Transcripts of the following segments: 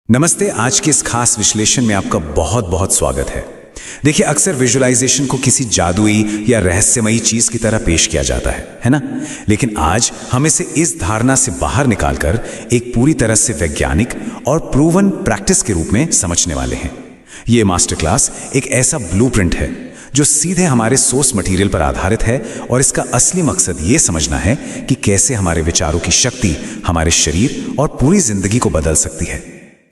नमस्ते। आज के इस खास विश्लेषण में आपका बहुत बहुत स्वागत है। देखिए, अक्सर विजुअलाइजेशन को किसी जादुई या रहस्यमयी चीज की तरह पेश किया जाता है ना? लेकिन आज हम इसे इस धारणा से बाहर निकालकर एक पूरी तरह से वैज्ञानिक और प्रूवन प्रैक्टिस के रूप में समझने वाले हैं। ये मास्टर क्लास एक ऐसा ब्लूप्रिंट है जो सीधे हमारे सोर्स मटेरियल पर आधारित है और इसका असली मकसद ये समझना है कि कैसे हमारे विचारों की शक्ति हमारे शरीर और पूरी जिंदगी को बदल सकती है।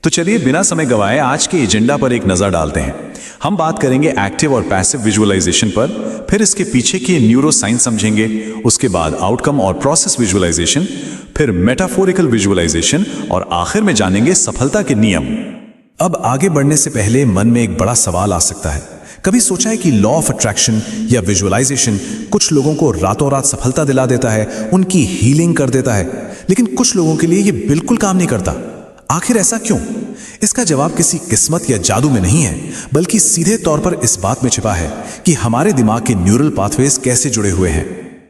तो चलिए बिना समय गवाए आज के एजेंडा पर एक नजर डालते हैं। हम बात करेंगे एक्टिव और पैसिव विजुअलाइजेशन पर, फिर इसके पीछे की न्यूरो साइंस समझेंगे, उसके बाद आउटकम और प्रोसेस विजुअलाइजेशन, फिर मेटाफोरिकल विजुअलाइजेशन और आखिर में जानेंगे सफलता के नियम। अब आगे बढ़ने से पहले मन में एक बड़ा सवाल आ सकता है। कभी सोचा है कि लॉ ऑफ अट्रैक्शन या विजुअलाइजेशन कुछ लोगों को रातों रात सफलता दिला देता है, उनकी हीलिंग कर देता है, लेकिन कुछ लोगों के लिए ये बिल्कुल काम नहीं करता। आखिर ऐसा क्यों? इसका जवाब किसी किस्मत या जादू में नहीं है, बल्कि सीधे तौर पर इस बात में छिपा है कि हमारे दिमाग के न्यूरल पाथवेज कैसे जुड़े हुए हैं।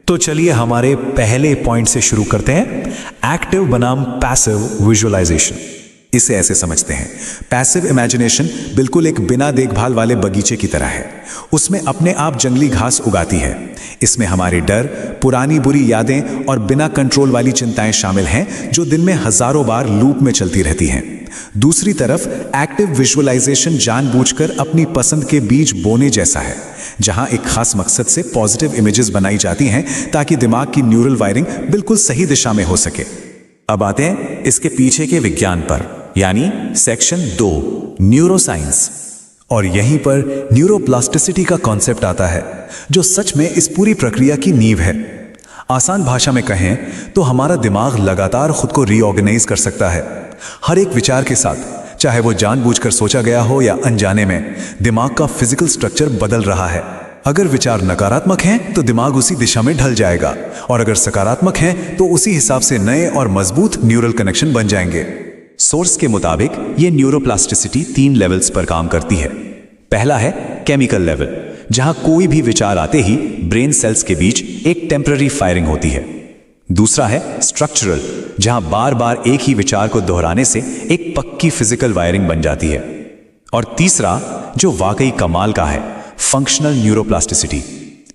तो चलिए हमारे पहले पॉइंट से शुरू करते हैं, एक्टिव बनाम पैसिव विजुअलाइजेशन। इसे ऐसे समझते हैं, पैसिव इमेजिनेशन बिल्कुल एक बिना देखभाल वाले बगीचे की तरह है। उसमें अपने आप जंगली घास उगाती है। इसमें हमारे डर, पुरानी बुरी यादें और बिना कंट्रोल वाली चिंताएं शामिल हैं जो दिन में हजारों बार लूप में चलती रहती हैं। दूसरी तरफ एक्टिव विजुअलाइजेशन जानबूझकर अपनी पसंद के बीज बोने जैसा है, जहां एक खास मकसद से पॉजिटिव इमेजेस बनाई जाती हैं ताकि दिमाग की न्यूरल वायरिंग बिल्कुल सही दिशा में हो सके। अब आते हैं इसके पीछे के विज्ञान पर, यानी सेक्शन 2, न्यूरोसाइंस। और यहीं पर न्यूरोप्लास्टिसिटी का कॉन्सेप्ट आता है, जो सच में इस पूरी प्रक्रिया की नींव है। आसान भाषा में कहें तो हमारा दिमाग लगातार खुद को रीऑर्गेनाइज कर सकता है। हर एक विचार के साथ, चाहे वो जानबूझकर सोचा गया हो या अनजाने में, दिमाग का फिजिकल स्ट्रक्चर बदल रहा है। अगर विचार नकारात्मक हैं तो दिमाग उसी दिशा में ढल जाएगा, और अगर सकारात्मक हैं तो उसी हिसाब से नए और मजबूत न्यूरल कनेक्शन बन जाएंगे। सोर्स के मुताबिक ये न्यूरोप्लास्टिसिटी 3 लेवल्स पर काम करती है। पहला है केमिकल लेवल, जहां कोई भी विचार आते ही ब्रेन सेल्स के बीच एक टेम्पररी फायरिंग होती है। दूसरा है स्ट्रक्चरल, जहां बार बार एक ही विचार को दोहराने से एक पक्की फिजिकल वायरिंग बन जाती है। और तीसरा, जो वाकई कमाल का है, फंक्शनल न्यूरोप्लास्टिसिटी।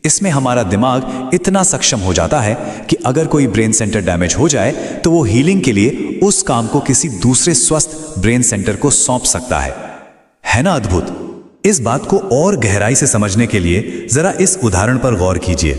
इसमें हमारा दिमाग इतना सक्षम हो जाता है कि अगर कोई ब्रेन सेंटर डैमेज हो जाए तो वो हीलिंग के लिए उस काम को किसी दूसरे स्वस्थ ब्रेन सेंटर को सौंप सकता है ना अद्भुत? इस बात को और गहराई से समझने के लिए जरा इस उदाहरण पर गौर कीजिए।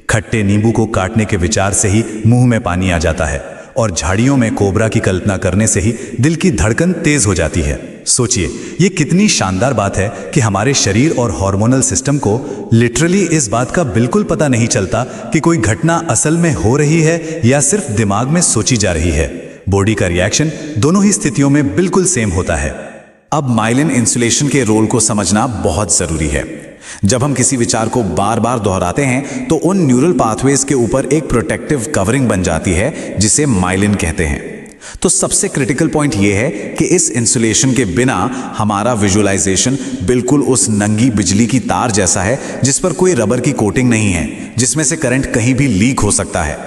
खट्टे नींबू को काटने के विचार से ही मुंह में पानी आ जाता है, और झाड़ियों में कोबरा की कल्पना करने से ही दिल की धड़कन तेज हो जाती है। सोचिए, ये कितनी शानदार बात है कि हमारे शरीर और हार्मोनल सिस्टम को लिटरली इस बात का बिल्कुल पता नहीं चलता कि कोई घटना असल में हो रही है या सिर्फ दिमाग में सोची जा रही है। बॉडी का रिएक्शन दोनों ही स्थितियों में बिल्कुल सेम होता है। अब माइलिन इंसुलेशन के रोल को समझना बहुत जरूरी है। जब हम किसी विचार को बार बार दोहराते हैं तो उन न्यूरल पाथवेज के ऊपर एक प्रोटेक्टिव कवरिंग बन जाती है, जिसे माइलिन कहते हैं। तो सबसे क्रिटिकल पॉइंट यह है कि इस इंसुलेशन के बिना हमारा विजुअलाइजेशन बिल्कुल उस नंगी बिजली की तार जैसा है जिस पर कोई रबर की कोटिंग नहीं है, जिसमें से करंट कहीं भी लीक हो सकता है।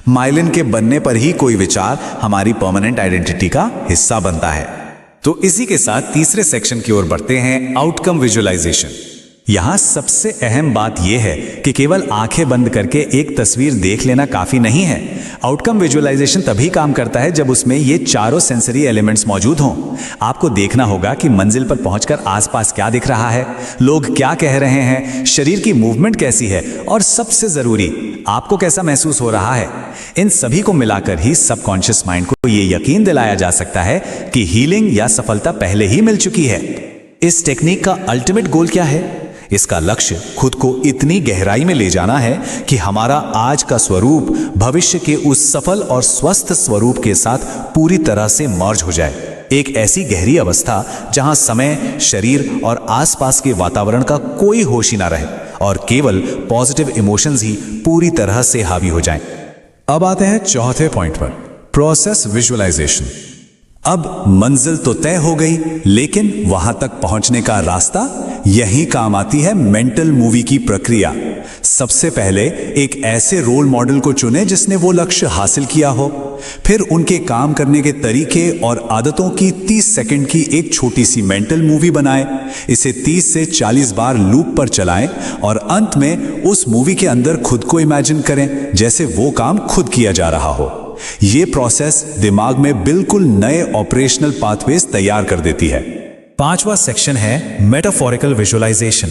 माइलिन के बनने पर ही कोई विचार हमारी परमानेंट आइडेंटिटी का हिस्सा बनता है। तो इसी के साथ तीसरे सेक्शन की ओर बढ़ते हैं, आउटकम विजुअलाइजेशन। यहां सबसे अहम बात यह है कि केवल आंखें बंद करके एक तस्वीर देख लेना काफी नहीं है। आउटकम विजुअलाइजेशन तभी काम करता है जब उसमें ये चारों सेंसरी एलिमेंट्स मौजूद हों। आपको देखना होगा कि मंजिल पर पहुंचकर आसपास क्या दिख रहा है, लोग क्या कह रहे हैं, शरीर की मूवमेंट कैसी है, और सबसे जरूरी, आपको कैसा महसूस हो रहा है। इन सभी को मिलाकर ही सबकॉन्शियस माइंड को ये यकीन दिलाया जा सकता है कि हीलिंग या सफलता पहले ही मिल चुकी है। इस टेक्निक का अल्टीमेट गोल क्या है? इसका लक्ष्य खुद को इतनी गहराई में ले जाना है कि हमारा आज का स्वरूप भविष्य के उस सफल और स्वस्थ स्वरूप के साथ पूरी तरह से मर्ज हो जाए। एक ऐसी गहरी अवस्था जहां समय, शरीर और आसपास के वातावरण का कोई होश ही ना रहे और केवल पॉजिटिव इमोशंस ही पूरी तरह से हावी हो जाएं। अब आते हैं चौथे पॉइंट पर, प्रोसेस विजुअलाइजेशन। अब मंजिल तो तय हो गई, लेकिन वहां तक पहुंचने का रास्ता, यही काम आती है मेंटल मूवी की प्रक्रिया। सबसे पहले एक ऐसे रोल मॉडल को चुनें जिसने वो लक्ष्य हासिल किया हो। फिर उनके काम करने के तरीके और आदतों की 30 सेकंड की एक छोटी सी मेंटल मूवी बनाएं। इसे 30 से 40 बार लूप पर चलाएं और अंत में उस मूवी के अंदर खुद को इमेजिन करें जैसे वो काम खुद किया जा रहा हो। ये प्रोसेस दिमाग में बिल्कुल नए ऑपरेशनल पाथवेज तैयार कर देती है। 5वां सेक्शन है मेटाफोरिकल विजुअलाइजेशन।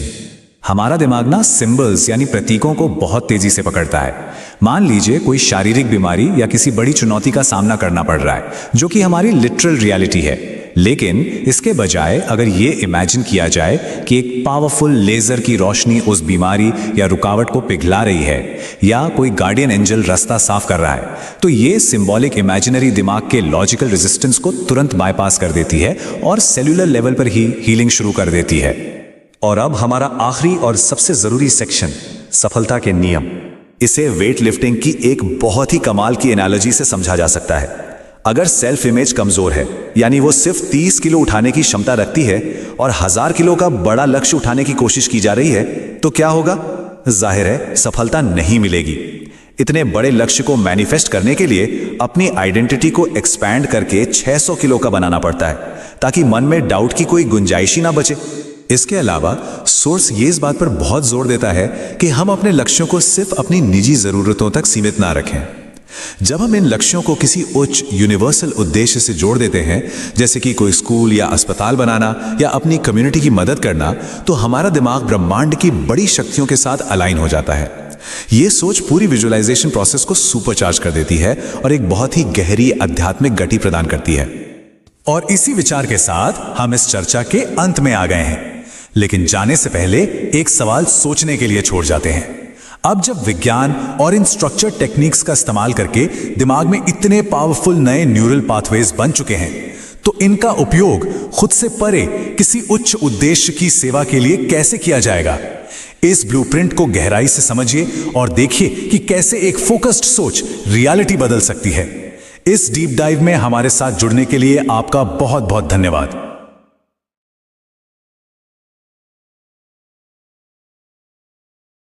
हमारा दिमाग ना सिंबल्स यानी प्रतीकों को बहुत तेजी से पकड़ता है। मान लीजिए कोई शारीरिक बीमारी या किसी बड़ी चुनौती का सामना करना पड़ रहा है, जो कि हमारी लिटरल रियलिटी है। लेकिन इसके बजाय अगर ये इमेजिन किया जाए कि एक पावरफुल लेजर की रोशनी उस बीमारी या रुकावट को पिघला रही है, या कोई गार्डियन एंजल रास्ता साफ कर रहा है, तो ये सिंबॉलिक इमेजिनरी दिमाग के लॉजिकल रेजिस्टेंस को तुरंत बाईपास कर देती है और सेल्यूलर लेवल पर ही हीलिंग शुरू कर देती है। और अब हमारा आखिरी और सबसे जरूरी सेक्शन, सफलता के नियम। इसे वेट लिफ्टिंग की एक बहुत ही कमाल की एनालॉजी से समझा जा सकता है। अगर सेल्फ इमेज कमजोर है, यानी वो सिर्फ 30 किलो उठाने की क्षमता रखती है और 1000 किलो का बड़ा लक्ष्य उठाने की कोशिश की जा रही है, तो क्या होगा? जाहिर है सफलता नहीं मिलेगी। इतने बड़े लक्ष्य को मैनिफेस्ट करने के लिए अपनी आइडेंटिटी को एक्सपैंड करके 600 किलो का बनाना पड़ता है, ताकि मन में डाउट की कोई गुंजाइश ही ना बचे। इसके अलावा सोर्स ये इस बात पर बहुत जोर देता है कि हम अपने लक्ष्यों को सिर्फ अपनी निजी जरूरतों तक सीमित ना रखें। जब हम इन लक्ष्यों को किसी उच्च यूनिवर्सल उद्देश्य से जोड़ देते हैं, जैसे कि कोई स्कूल या अस्पताल बनाना या अपनी कम्युनिटी की मदद करना, तो हमारा दिमाग ब्रह्मांड की बड़ी शक्तियों के साथ अलाइन हो जाता है। ये सोच पूरी विजुअलाइजेशन प्रोसेस को सुपरचार्ज कर देती है और एक बहुत ही गहरी आध्यात्मिक गति प्रदान करती है। और इसी विचार के साथ हम इस चर्चा के अंत में आ गए हैं। लेकिन जाने से पहले एक सवाल सोचने के लिए छोड़ जाते हैं। अब जब विज्ञान और इन स्ट्रक्चर टेक्निक्स का इस्तेमाल करके दिमाग में इतने पावरफुल नए न्यूरल पाथवेज बन चुके हैं, तो इनका उपयोग खुद से परे किसी उच्च उद्देश्य की सेवा के लिए कैसे किया जाएगा? इस ब्लूप्रिंट को गहराई से समझिए और देखिए कि कैसे एक फोकस्ड सोच रियलिटी बदल सकती है। इस डीप डाइव में हमारे साथ जुड़ने के लिए आपका बहुत बहुत धन्यवाद।